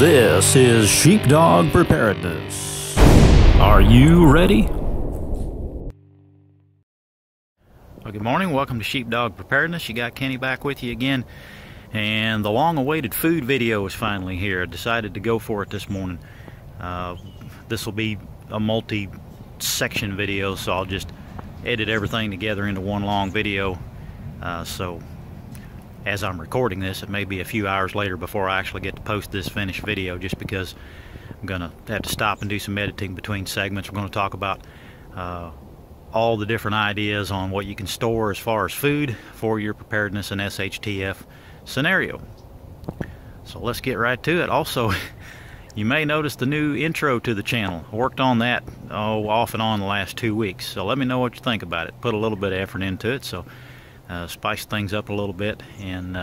This is Sheepdog Preparedness. Are you ready? Well, good morning. Welcome to Sheepdog Preparedness. You got Kenny back with you again. And the long-awaited food video is finally here. I decided to go for it this morning. This will be a multi-section video, so I'll just edit everything together into one long video. So as I'm recording this, it may be a few hours later before I actually get to post this finished video, just because I'm gonna have to stop and do some editing between segments. We're going to talk about all the different ideas on what you can store as far as food for your preparedness and SHTF scenario. So let's get right to it. Also, you may notice the new intro to the channel. I worked on that off and on the last 2 weeks, so let me know what you think about it. Put a little bit of effort into it, so spice things up a little bit and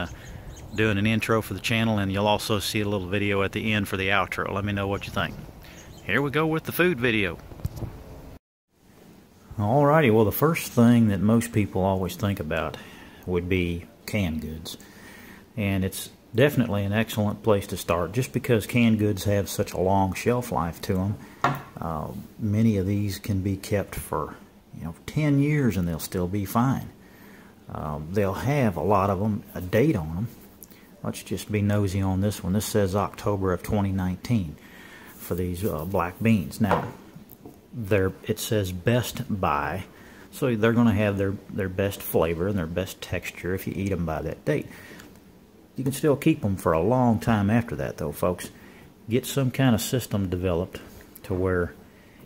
doing an intro for the channel, and you'll also see a little video at the end for the outro. Let me know what you think. Here we go with the food video. Alrighty, well, the first thing that most people always think about would be canned goods, and it's definitely an excellent place to start, just because canned goods have such a long shelf life to them. Many of these can be kept for 10 years and they'll still be fine. They'll have a lot of them a date on them. Let's just be nosy on this one. This says October of 2019 for these black beans. Now, it says best by, so they're going to have their best flavor and their best texture if you eat them by that date. You can still keep them for a long time after that, though, folks. Get some kind of system developed to where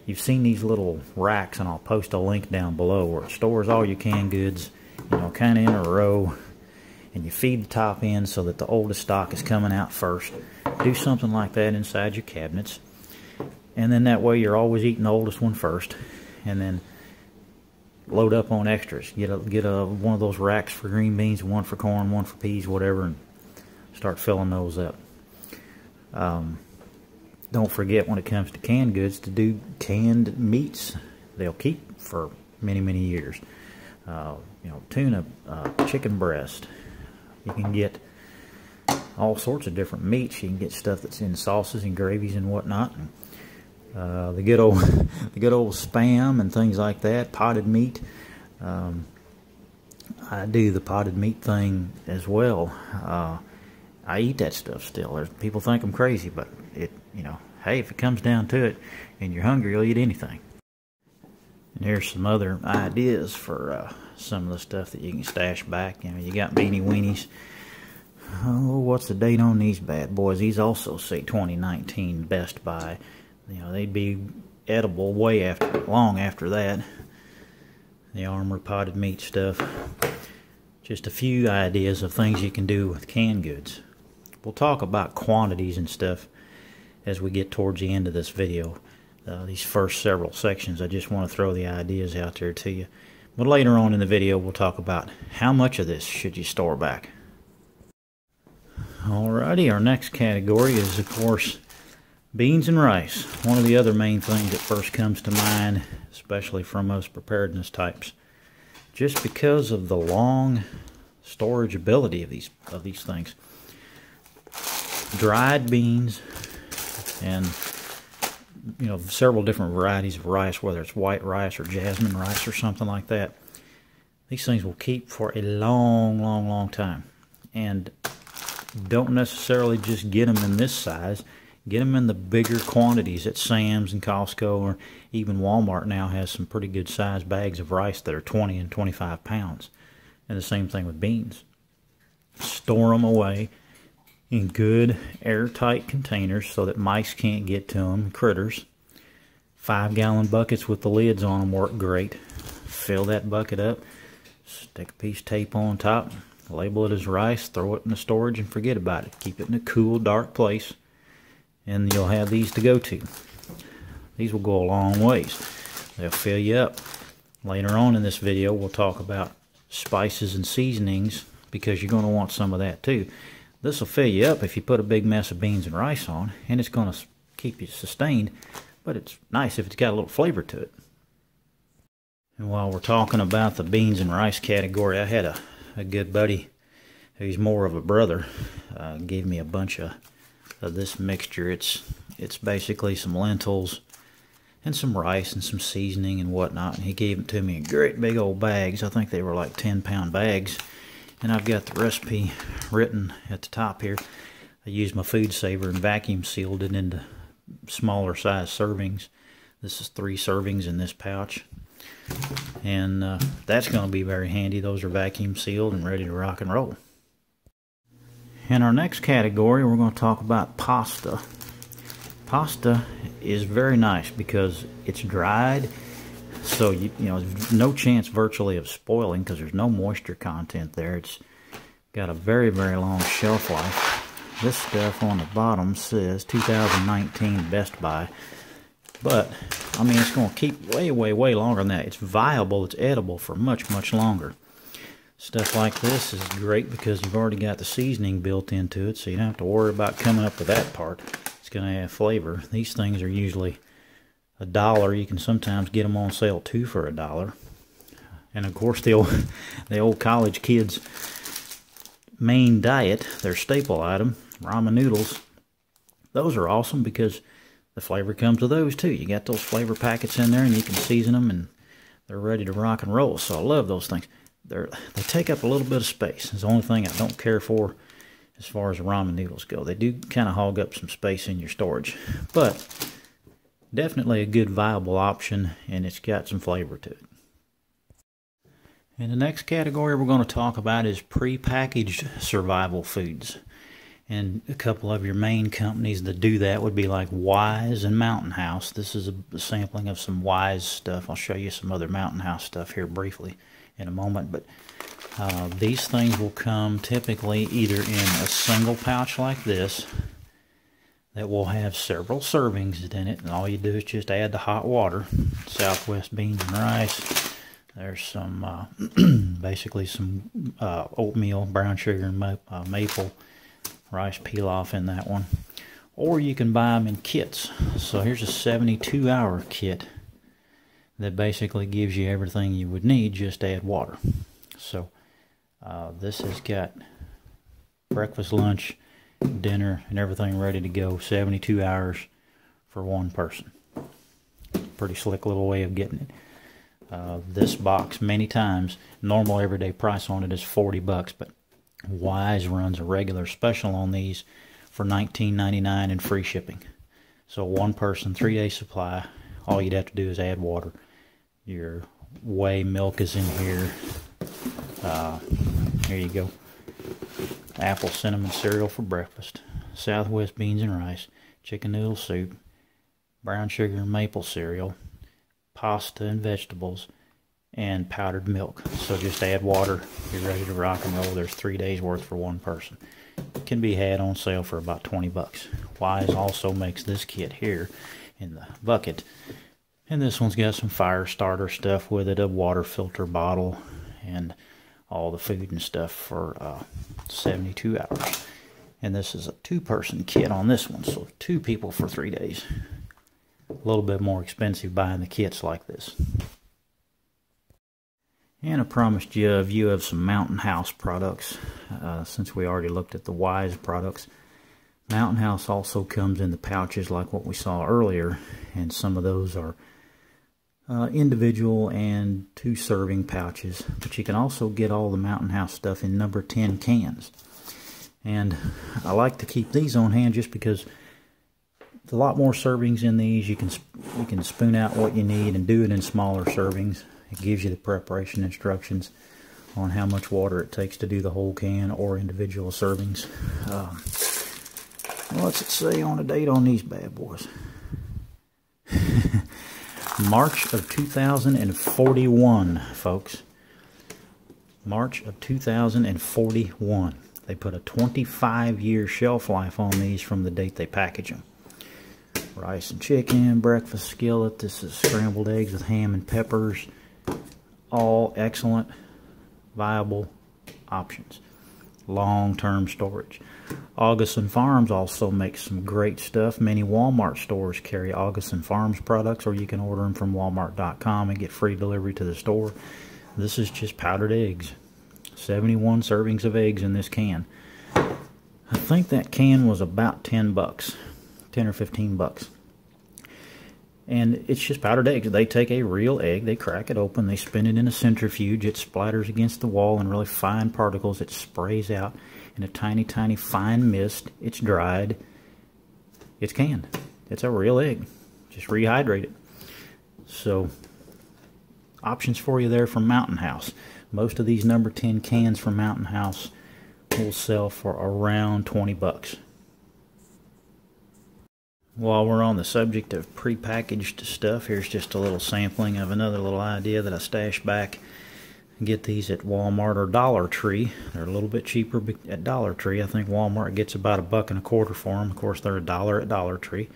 you've seen these little racks, and I'll post a link down below, where it stores all your canned goods, kind of in a row, and you feed the top end so that the oldest stock is coming out first. Do something like that inside your cabinets, and then that way you're always eating the oldest one first, and then load up on extras. Get one of those racks for green beans, one for corn, one for peas, whatever, and start filling those up. Don't forget, when it comes to canned goods, to do canned meats. They'll keep for many years. Tuna, chicken breast. You can get all sorts of different meats. You can get stuff that's in sauces and gravies and whatnot. The good old spam and things like that. Potted meat. I do the potted meat thing as well. I eat that stuff still. People think I'm crazy, but hey, if it comes down to it, and you're hungry, you'll eat anything. And here's some other ideas for some of the stuff that you can stash back. You got beanie weenies. Oh, what's the date on these bad boys? These also say 2019 best by. They'd be edible long after that. The Armor potted meat stuff. Just a few ideas of things you can do with canned goods. We'll talk about quantities and stuff as we get towards the end of this video. These first several sections, I just want to throw the ideas out there to you. But later on in the video, we'll talk about how much of this should you store back. Alrighty, our next category is, of course, beans and rice. One of the other main things that first comes to mind, especially from us preparedness types, just because of the long storage ability of these things. Dried beans and several different varieties of rice, whether it's white rice or jasmine rice or something like that. These things will keep for a long time. And don't necessarily just get them in this size. Get them in the bigger quantities at Sam's and Costco, or even Walmart now has some pretty good sized bags of rice that are 20 and 25 pounds. And the same thing with beans. Store them away in good airtight containers so that mice can't get to them, critters. 5-gallon buckets with the lids on them work great. Fill that bucket up, stick a piece of tape on top, label it as rice, throw it in the storage and forget about it. Keep it in a cool, dark place, and you'll have these to go to. These will go a long ways. They'll fill you up. Later on in this video, we'll talk about spices and seasonings, because you're going to want some of that too. This will fill you up if you put a big mess of beans and rice on, and it's going to keep you sustained, but it's nice if it's got a little flavor to it. And while we're talking about the beans and rice category, I had a good buddy who's more of a brother, gave me a bunch of of this mixture. It's basically some lentils and some rice and some seasoning and whatnot. And he gave it to me in great big old bags. I think they were like 10-pound bags. And I've got the recipe written at the top here. I used my food saver and vacuum sealed it into smaller size servings. This is 3 servings in this pouch. And that's going to be very handy. Those are vacuum sealed and ready to rock and roll. In our next category, we're going to talk about pasta. Pasta is very nice because it's dried, so you know there's no chance virtually of spoiling because there's no moisture content there. It's got a very, very long shelf life. This stuff on the bottom says 2019 Best Buy, but I mean it's going to keep way, way, way longer than that. It's viable, it's edible for much, much longer. Stuff like this is great because you've already got the seasoning built into it, so you don't have to worry about coming up with that part. It's going to have flavor. These things are usually $1. You can sometimes get them on sale too for $1. And of course the old college kids' main diet, their staple item, ramen noodles. Those are awesome because the flavor comes with those too. You got those flavor packets in there and you can season them and they're ready to rock and roll. So I love those things. They take up a little bit of space. It's the only thing I don't care for as far as ramen noodles go. They do kind of hog up some space in your storage, but definitely a good viable option, and it's got some flavor to it. And the next category we're going to talk about is prepackaged survival foods. And a couple of your main companies that do that would be like Wise and Mountain House. This is a sampling of some Wise stuff. I'll show you some other Mountain House stuff here briefly in a moment, but these things will come typically either in a single pouch like this that will have several servings in it, and all you do is just add the hot water. Southwest beans and rice. There's some basically some oatmeal, brown sugar, and maple rice pilaf in that one. Or you can buy them in kits. So here's a 72-hour kit that basically gives you everything you would need, just add water. So this has got breakfast, lunch, dinner, and everything ready to go. 72 hours for one person. Pretty slick little way of getting it. This box, many times, normal everyday price on it is $40, but Wise runs a regular special on these for $19.99 and free shipping. So one person, 3-day supply. All you'd have to do is add water. Your whey milk is in here. Here you go. Apple cinnamon cereal for breakfast. Southwest beans and rice. Chicken noodle soup. Brown sugar and maple cereal. Pasta and vegetables. And powdered milk. So just add water. You're ready to rock and roll. There's 3 days worth for one person. It can be had on sale for about $20. Wise also makes this kit here in the bucket. And this one's got some fire starter stuff with it, a water filter bottle, and all the food and stuff for 72 hours. And this is a 2-person kit on this one, so 2 people for 3 days. A little bit more expensive buying the kits like this. And I promised you a view of some Mountain House products, since we already looked at the Wise products. Mountain House also comes in the pouches like what we saw earlier, and some of those are individual and 2-serving pouches, but you can also get all the Mountain House stuff in number 10 cans. And I like to keep these on hand just because there's a lot more servings in these. You can spoon out what you need and do it in smaller servings. It gives you the preparation instructions on how much water it takes to do the whole can or individual servings. What's it say on the date on these bad boys? March of 2041, folks. March of 2041. They put a 25-year shelf life on these from the date they package them. Rice and chicken, breakfast skillet. This is scrambled eggs with ham and peppers. All excellent, viable options. Long-term storage. Augustin Farms also makes some great stuff. Many Walmart stores carry Augustin Farms products, or you can order them from Walmart.com and get free delivery to the store. This is just powdered eggs. 71 servings of eggs in this can. I think that can was about 10 bucks, 10 or 15 bucks. And it's just powdered eggs. They take a real egg, they crack it open, they spin it in a centrifuge, it splatters against the wall in really fine particles, it sprays out in a tiny, tiny fine mist, it's dried, it's canned. It's a real egg. Just rehydrate it. So, options for you there from Mountain House. Most of these number 10 cans from Mountain House will sell for around 20 bucks. While we're on the subject of prepackaged stuff, here's just a little sampling of another little idea that I stashed back. Get these at Walmart or Dollar Tree. They're a little bit cheaper at Dollar Tree. I think Walmart gets about $1.25 for them. Of course, they're $1 at Dollar Tree.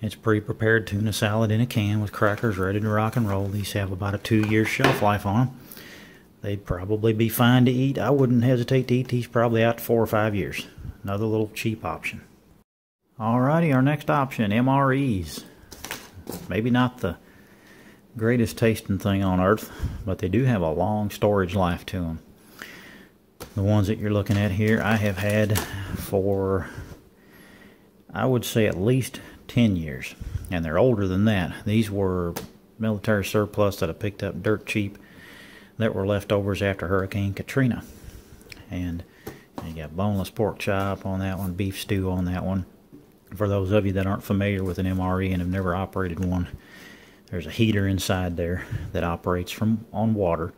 It's pre-prepared tuna salad in a can with crackers ready to rock and roll. These have about a 2-year shelf life on them. They'd probably be fine to eat. I wouldn't hesitate to eat these probably out to 4 or 5 years. Another little cheap option. Alrighty, our next option, MREs. Maybe not the greatest tasting thing on earth, but they do have a long storage life to them. The ones that you're looking at here, I have had for, I would say, at least 10 years. And they're older than that. These were military surplus that I picked up dirt cheap that were leftovers after Hurricane Katrina. And you got boneless pork chop on that one, beef stew on that one. For those of you that aren't familiar with an MRE and have never operated one, there's a heater inside there that operates on water.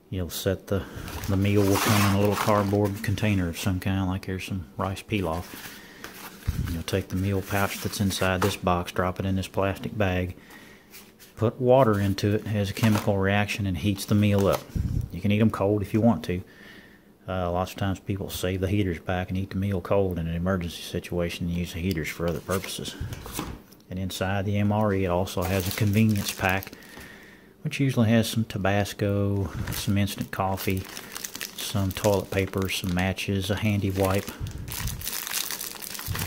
You'll set the meal will come in a little cardboard container of some kind, like here's some rice pilaf. You'll take the meal pouch that's inside this box, drop it in this plastic bag, put water into it, has a chemical reaction and heats the meal up. You can eat them cold if you want to. Lots of times people save the heaters back and eat the meal cold in an emergency situation and use the heaters for other purposes. And inside the MRE it also has a convenience pack, which usually has some Tabasco, some instant coffee, some toilet paper, some matches, a handy wipe,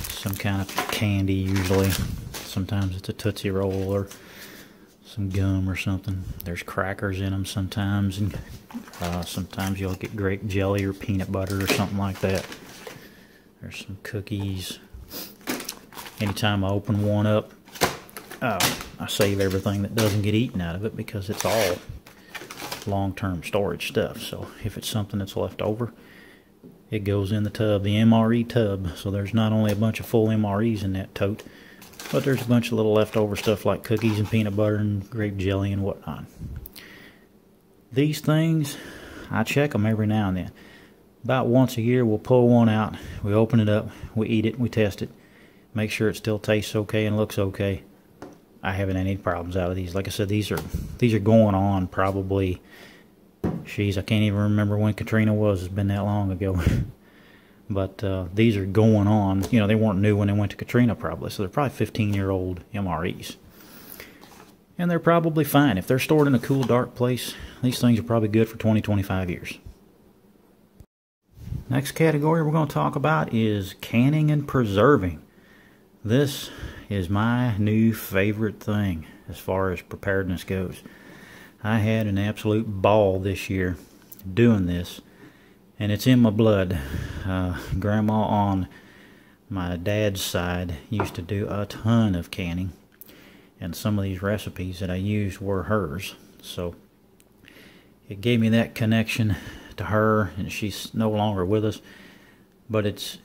some kind of candy usually. Sometimes it's a Tootsie Roll or some gum or something. There's crackers in them sometimes, and sometimes you'll get grape jelly or peanut butter or something like that. There's some cookies. Anytime I open one up, I save everything that doesn't get eaten out of it because it's all long-term storage stuff. So if it's something that's left over, it goes in the tub, the MRE tub. So there's not only a bunch of full MREs in that tote, but there's a bunch of little leftover stuff like cookies and peanut butter and grape jelly and whatnot. These things, I check them every now and then. About once a year, we'll pull one out, we open it up, we eat it, we test it, make sure it still tastes okay and looks okay. I haven't had any problems out of these. Like I said, these are going on probably, geez, I can't even remember when Katrina was. It's been that long ago. But these are going on. You know, they weren't new when they went to Katrina probably, so they're probably 15-year-old MREs. And they're probably fine. If they're stored in a cool, dark place, these things are probably good for 20, 25 years. Next category we're going to talk about is canning and preserving. This is my new favorite thing as far as preparedness goes. I had an absolute ball this year doing this, and it's in my blood. Grandma on my dad's side used to do a ton of canning, and some of these recipes that I used were hers. So it gave me that connection to her, and she's no longer with us, but it's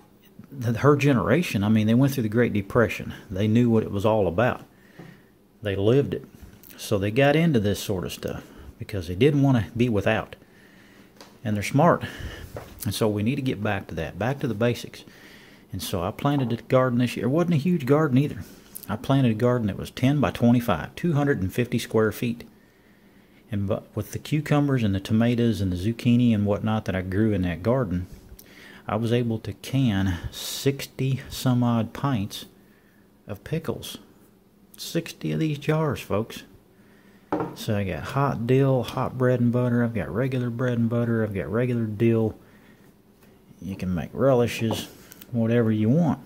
her generation. I mean, they went through the Great Depression. They knew what it was all about. They lived it. So they got into this sort of stuff because they didn't want to be without. And they're smart. And so we need to get back to that, back to the basics. And so I planted a garden this year. It wasn't a huge garden either. I planted a garden that was 10 by 25, 250 square feet. And with the cucumbers and the tomatoes and the zucchini and whatnot that I grew in that garden, I was able to can 60 some odd pints of pickles. 60 of these jars, folks. So I got hot dill, hot bread and butter. I've got regular bread and butter. I've got regular dill. You can make relishes, whatever you want.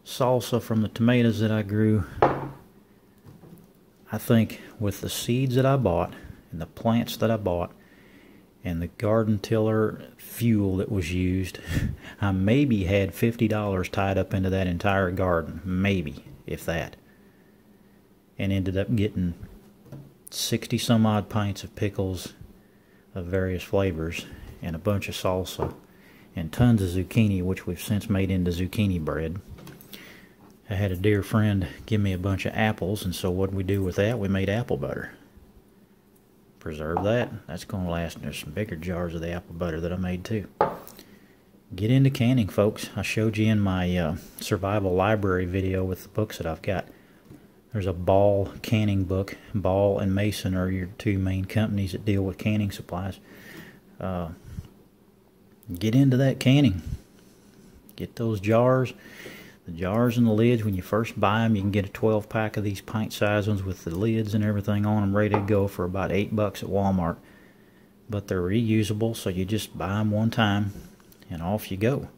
Salsa from the tomatoes that I grew. I think with the seeds that I bought and the plants that I bought, And the garden tiller fuel that was used, I maybe had $50 tied up into that entire garden, maybe, if that. And ended up getting 60 some odd pints of pickles of various flavors and a bunch of salsa and tons of zucchini, which we've since made into zucchini bread. I had a dear friend give me a bunch of apples, and so what did we do with that? We made apple butter. Preserve that. That's going to last. There's some bigger jars of the apple butter that I made too. Get into canning, folks. I showed you in my survival library video with the books that I've got. There's a Ball canning book. Ball and Mason are your two main companies that deal with canning supplies. Get into that canning. Get those jars. The jars and the lids, when you first buy them, you can get a 12-pack of these pint-sized ones with the lids and everything on them ready to go for about $8 at Walmart. But they're reusable, so you just buy them one time and off you go.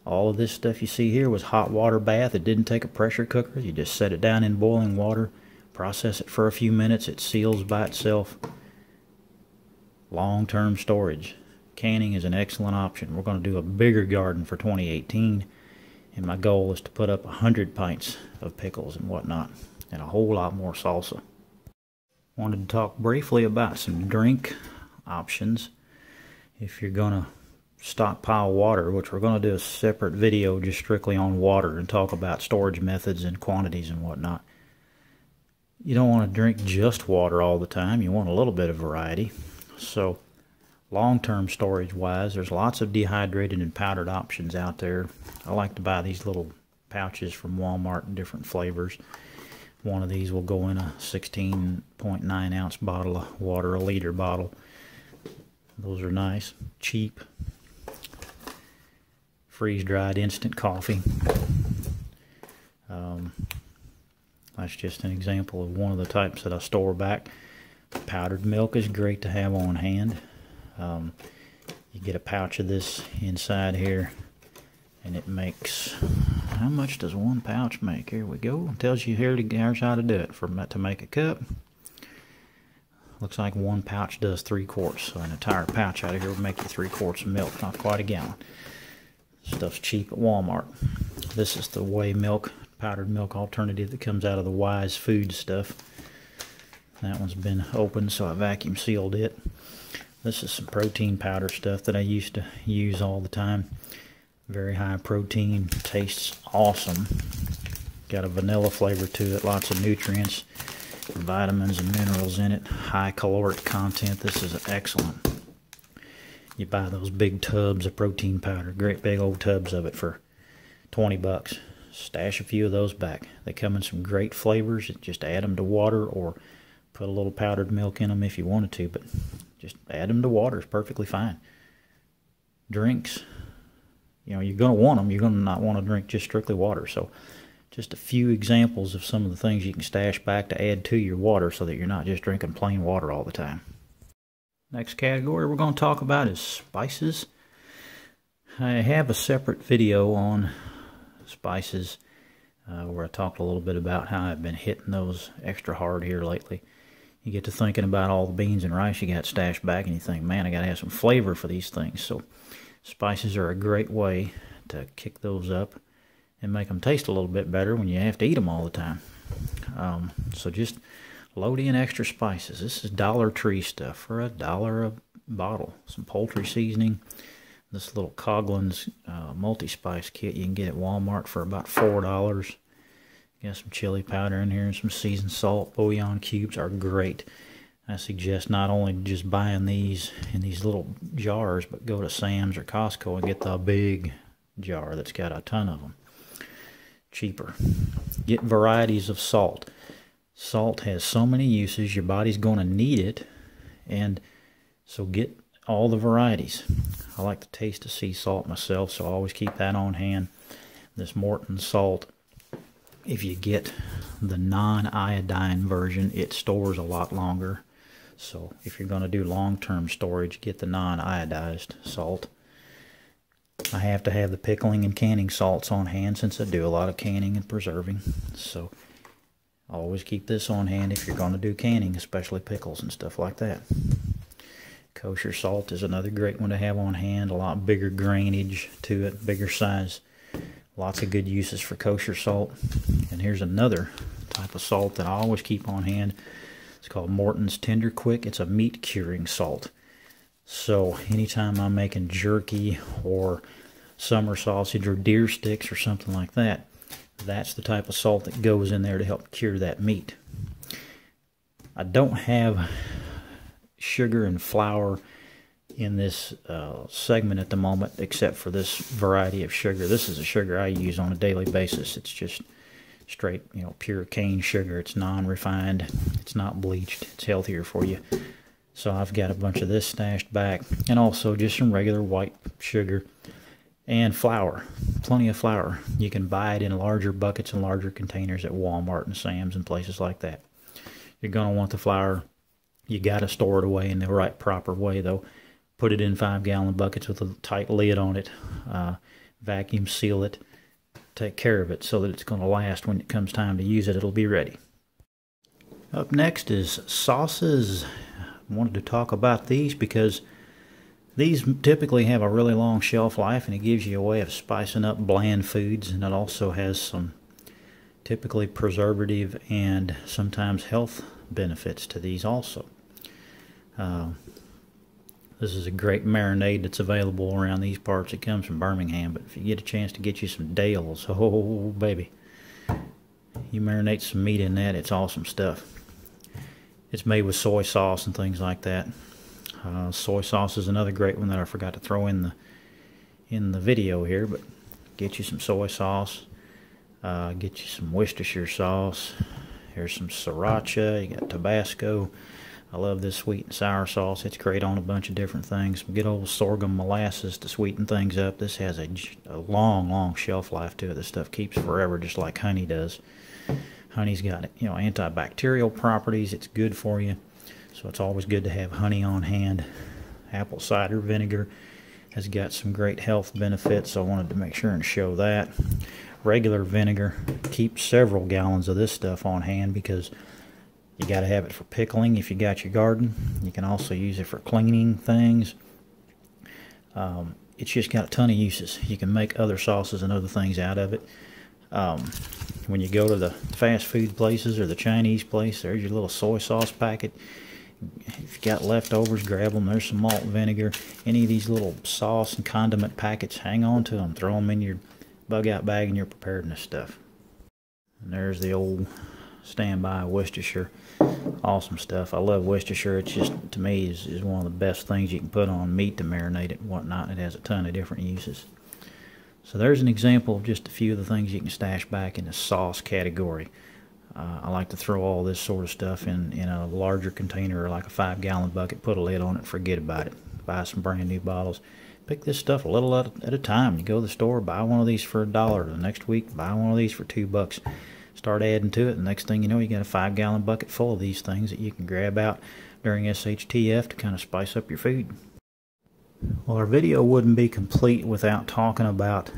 All of this stuff you see here was hot water bath. It didn't take a pressure cooker. You just set it down in boiling water, process it for a few minutes. It seals by itself. Long-term storage. Canning is an excellent option. We're going to do a bigger garden for 2018. And my goal is to put up 100 pints of pickles and whatnot, and a whole lot more salsa. Wanted to talk briefly about some drink options. If you're going to stockpile water, which we're going to do a separate video just strictly on water and talk about storage methods and quantities and whatnot. You don't want to drink just water all the time. You want a little bit of variety. So long-term storage wise, there's lots of dehydrated and powdered options out there. I like to buy these little pouches from Walmart in different flavors. One of these will go in a 16.9 ounce bottle of water, a liter bottle. Those are nice, cheap, freeze-dried instant coffee. That's just an example of one of the types that I store back. Powdered milk is great to have on hand. You get a pouch of this inside here, and it makes, how much does one pouch make? Here we go. It tells you here's how to do it. To make a cup, looks like one pouch does 3 quarts. So an entire pouch out of here will make you 3 quarts of milk, not quite a gallon. Stuff's cheap at Walmart. This is the whey milk, powdered milk alternative that comes out of the Wise Food stuff. That one's been opened, so I vacuum sealed it. This is some protein powder stuff that I used to use all the time. Very high protein, tastes awesome. Got a vanilla flavor to it, lots of nutrients, vitamins and minerals in it. High caloric content. This is excellent. You buy those big tubs of protein powder, great big old tubs of it for $20. Stash a few of those back. They come in some great flavors. Just add them to water or put a little powdered milk in them if you wanted to, but just add them to water. It's perfectly fine. Drinks, you know, you're going to want them. You're going to not want to drink just strictly water. So just a few examples of some of the things you can stash back to add to your water so that you're not just drinking plain water all the time. Next category we're going to talk about is spices. I have a separate video on spices where I talked a little bit about how I've been hitting those extra hard here lately. You get to thinking about all the beans and rice you got stashed back and you think, man, I got to have some flavor for these things. So spices are a great way to kick those up and make them taste a little bit better when you have to eat them all the time. So just load in extra spices. This is Dollar Tree stuff for $1 a bottle. Some poultry seasoning. This little Coughlin's multi-spice kit you can get at Walmart for about $4. Got some chili powder in here and some seasoned salt. Bouillon cubes are great. I suggest not only just buying these in these little jars, but go to Sam's or Costco and get the big jar that's got a ton of them. Cheaper. Get varieties of salt. Salt has so many uses, your body's going to need it, and so get all the varieties. I like the taste of sea salt myself, so I always keep that on hand. This Morton salt, if you get the non-iodine version, it stores a lot longer. So if you're going to do long-term storage, get the non-iodized salt. I have to have the pickling and canning salts on hand since I do a lot of canning and preserving. So always keep this on hand if you're going to do canning, especially pickles and stuff like that. Kosher salt is another great one to have on hand. A lot bigger grainage to it, bigger size. Lots of good uses for kosher salt. And here's another type of salt that I always keep on hand. It's called Morton's Tender Quick. It's a meat curing salt. So anytime I'm making jerky or summer sausage or deer sticks or something like that, that's the type of salt that goes in there to help cure that meat. I don't have sugar and flour in this segment at the moment, except for this variety of sugar. This is a sugar I use on a daily basis. It's just straight, pure cane sugar. It's non-refined. It's not bleached. It's healthier for you. So I've got a bunch of this stashed back, and also just some regular white sugar and flour. Plenty of flour. You can buy it in larger buckets and larger containers at Walmart and Sam's and places like that. You're going to want the flour. You got to store it away in the right proper way, though. Put it in 5-gallon buckets with a tight lid on it. Vacuum seal it. Take care of it so that it's going to last. When it comes time to use it, it'll be ready. Up next is sauces. I wanted to talk about these because these typically have a really long shelf life, and it gives you a way of spicing up bland foods, and it also has some typically preservative and sometimes health benefits to these also. This is a great marinade that's available around these parts. It comes from Birmingham, but if you get a chance to get you some Dale's, oh baby, you marinate some meat in that, it's awesome stuff. It's made with soy sauce and things like that. Soy sauce is another great one that I forgot to throw in the video here, but get you some soy sauce, get you some Worcestershire sauce. Here's some sriracha. You got Tabasco. I love this sweet and sour sauce. It's great on a bunch of different things. Good old sorghum molasses to sweeten things up. This has a long shelf life to it. This stuff keeps forever, just like honey does. Honey's got antibacterial properties. It's good for you, so it's always good to have honey on hand. Apple cider vinegar has got some great health benefits, so I wanted to make sure and show that. Regular vinegar. Keep several gallons of this stuff on hand because you got to have it for pickling if you got your garden. You can also use it for cleaning things. It's just got a ton of uses. You can make other sauces and other things out of it. When you go to the fast food places or the Chinese place, there's your little soy sauce packet. If you got leftovers, grab them. There's some malt vinegar. Any of these little sauce and condiment packets, hang on to them. Throw them in your bug out bag and your preparedness stuff. And there's the old standby Worcestershire. Awesome stuff. I love Worcestershire. It's just, to me, is one of the best things you can put on meat to marinate it and whatnot. It has a ton of different uses. So there's an example of just a few of the things you can stash back in the sauce category. I like to throw all this sort of stuff in a larger container or like a 5-gallon bucket, put a lid on it, forget about it. Buy some brand new bottles. Pick this stuff a little at a time. You go to the store, buy one of these for $1. The next week, buy one of these for $2. Start adding to it. The next thing you know, you got a 5-gallon bucket full of these things that you can grab out during SHTF to kind of spice up your food. Well, our video wouldn't be complete without talking about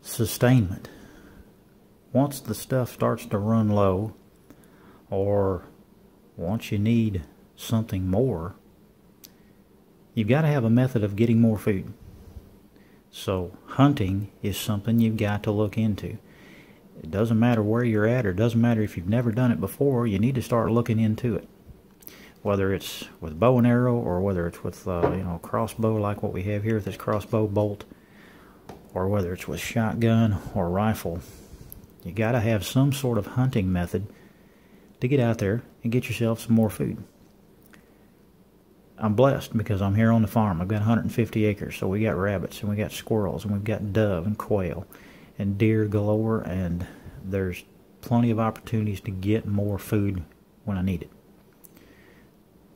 sustainment. Once the stuff starts to run low, or once you need something more, you've got to have a method of getting more food. So hunting is something you've got to look into. It doesn't matter where you're at, or it doesn't matter if you've never done it before, you need to start looking into it. Whether it's with bow and arrow, or whether it's with crossbow like what we have here with this crossbow bolt, or whether it's with shotgun or rifle, you got to have some sort of hunting method to get out there and get yourself some more food. I'm blessed because I'm here on the farm. I've got 150 acres, so we got rabbits, and we got squirrels, and we've got dove and quail and deer galore, and there's plenty of opportunities to get more food when I need it.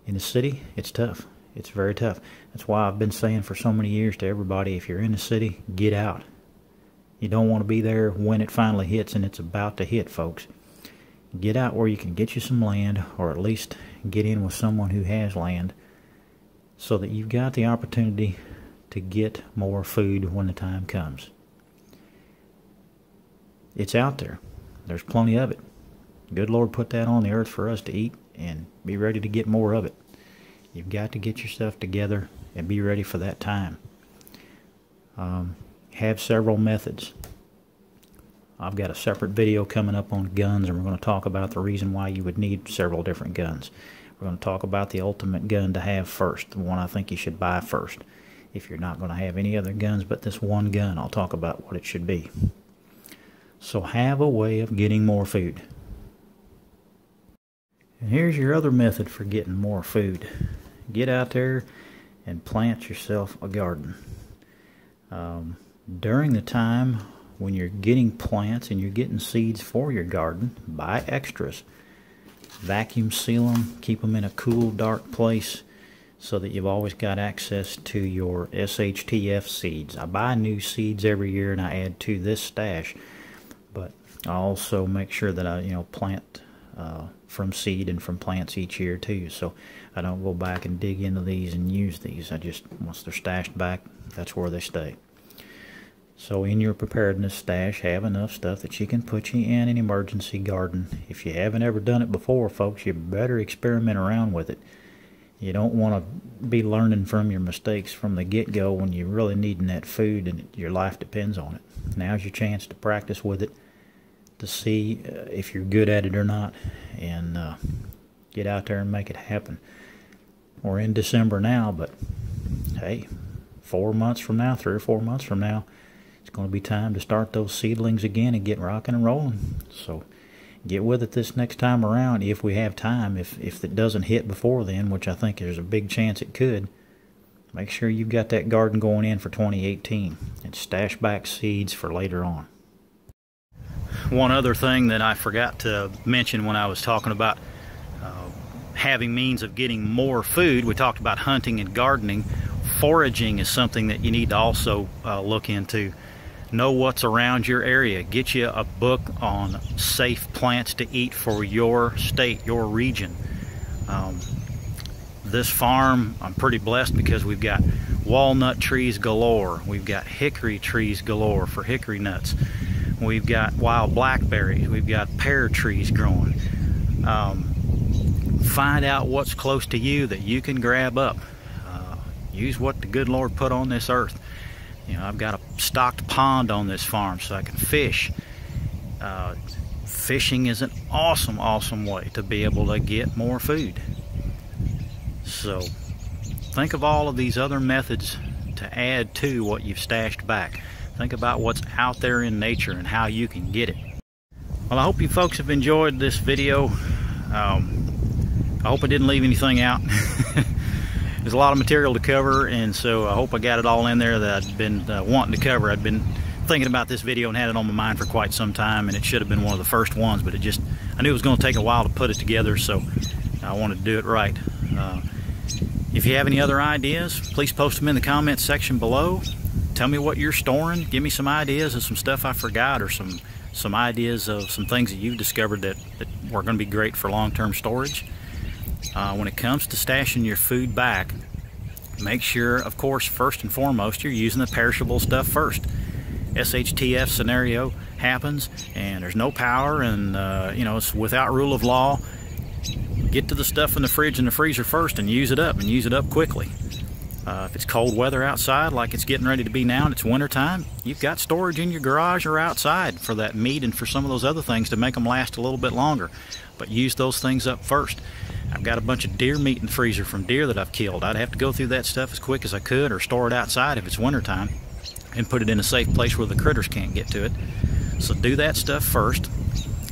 In the city, it's tough. It's very tough. That's why I've been saying for so many years to everybody, if you're in the city, get out. You don't want to be there when it finally hits, and it's about to hit, folks. Get out where you can get you some land, or at least get in with someone who has land, so that you've got the opportunity to get more food when the time comes. It's out there. There's plenty of it. Good Lord put that on the earth for us to eat, and be ready to get more of it. You've got to get your stuff together and be ready for that time. Have several methods. I've got a separate video coming up on guns, and we're going to talk about the reason why you would need several different guns. We're going to talk about the ultimate gun to have first, the one I think you should buy first. If you're not going to have any other guns but this one gun, I'll talk about what it should be. So have a way of getting more food. And here's your other method for getting more food. Get out there and plant yourself a garden. During the time when you're getting plants and you're getting seeds for your garden, buy extras. Vacuum seal them, keep them in a cool, dark place so that you've always got access to your SHTF seeds. I buy new seeds every year and I add to this stash, but I also make sure that I plant from seed and from plants each year too, so I don't go back and dig into these and use these. I just, once they're stashed back, that's where they stay. So in your preparedness stash, have enough stuff that you can put you in an emergency garden. If you haven't ever done it before, folks, you better experiment around with it. You don't want to be learning from your mistakes from the get-go when you're really needing that food and your life depends on it. Now's your chance to practice with it, to see if you're good at it or not, and get out there and make it happen. We're in December now, but hey, 4 months from now, 3 or 4 months from now, it's going to be time to start those seedlings again and get rocking and rolling. So get with it this next time around if we have time. If it doesn't hit before then, which I think there's a big chance it could, make sure you've got that garden going in for 2018 and stash back seeds for later on. One other thing that I forgot to mention when I was talking about having means of getting more food, we talked about hunting and gardening. Foraging is something that you need to also look into. Know what's around your area. Get you a book on safe plants to eat for your state, your region. This farm, I'm pretty blessed because we've got walnut trees galore. We've got hickory trees galore for hickory nuts. We've got wild blackberries. We've got pear trees growing. Find out what's close to you that you can grab up. Use what the good Lord put on this earth. I've got a stocked pond on this farm so I can fish. Fishing is an awesome, awesome way to be able to get more food. So think of all of these other methods to add to what you've stashed back. Think about what's out there in nature and how you can get it. Well, I hope you folks have enjoyed this video. I hope I didn't leave anything out. There's a lot of material to cover, and so I hope I got it all in there that I'd been wanting to cover. I'd been thinking about this video and had it on my mind for quite some time, and it should have been one of the first ones, but I knew it was going to take a while to put it together, so I wanted to do it right. If you have any other ideas, please post them in the comments section below. Tell me what you're storing. Give me some ideas of some stuff I forgot, or some ideas of some things that you've discovered that were going to be great for long-term storage. When it comes to stashing your food back, make sure, of course, first and foremost, you're using the perishable stuff first. SHTF scenario happens and there's no power, and it's without rule of law. Get to the stuff in the fridge and the freezer first and use it up quickly. If it's cold weather outside like it's getting ready to be now and it's winter time, you've got storage in your garage or outside for that meat and for some of those other things to make them last a little bit longer. But use those things up first. I've got a bunch of deer meat in the freezer from deer that I've killed. I'd have to go through that stuff as quick as I could, or store it outside if it's winter time and put it in a safe place where the critters can't get to it. So do that stuff first.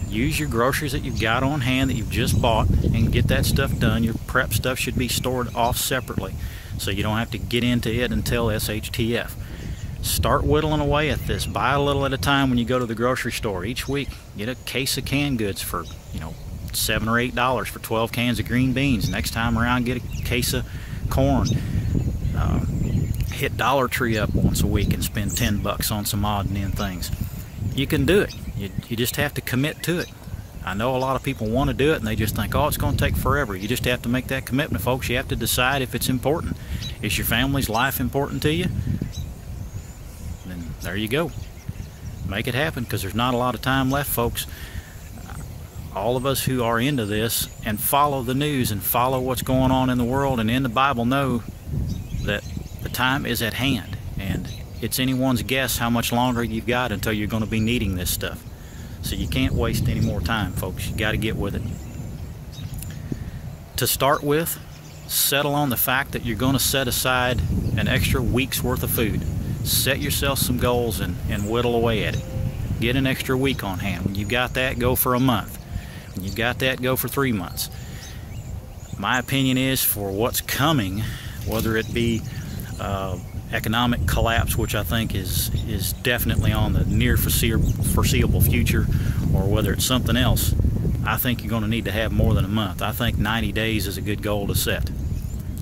Use your groceries that you've got on hand that you've just bought and get that stuff done. Your prep stuff should be stored off separately so you don't have to get into it until SHTF. Start whittling away at this. Buy a little at a time when you go to the grocery store. Each week, get a case of canned goods for, $7 or $8 for 12 cans of green beans. Next time around, get a case of corn. Hit Dollar Tree up once a week and spend $10 on some odd and end things. You can do it. You just have to commit to it. I know a lot of people want to do it and they just think, oh, it's going to take forever. You just have to make that commitment, folks. You have to decide if it's important. Is your family's life important to you? Then there you go. Make it happen, because there's not a lot of time left, folks. all of us who are into this and follow the news and follow what's going on in the world and in the Bible know that the time is at hand, and it's anyone's guess how much longer you've got until you're going to be needing this stuff. So you can't waste any more time, folks. You got to get with it. To start with, settle on the fact that you're going to set aside an extra week's worth of food. Set yourself some goals and whittle away at it. Get an extra week on hand. When you've got that, go for a month. When you've got that, go for 3 months. My opinion is, for what's coming, whether it be economic collapse, which I think is definitely on the near foreseeable future, or whether it's something else, I think you're going to need to have more than a month. I think 90 days is a good goal to set.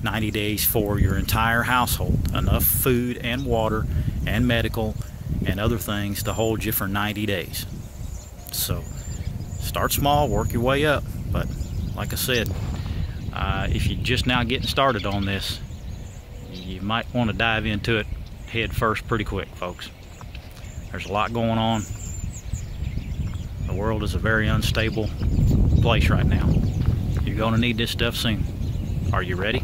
90 days for your entire household. Enough food and water and medical and other things to hold you for 90 days. So start small, work your way up. But like I said, if you're just now getting started on this, you might want to dive into it head first pretty quick, folks. There's a lot going on. The world is a very unstable place right now. You're going to need this stuff soon. Are you ready?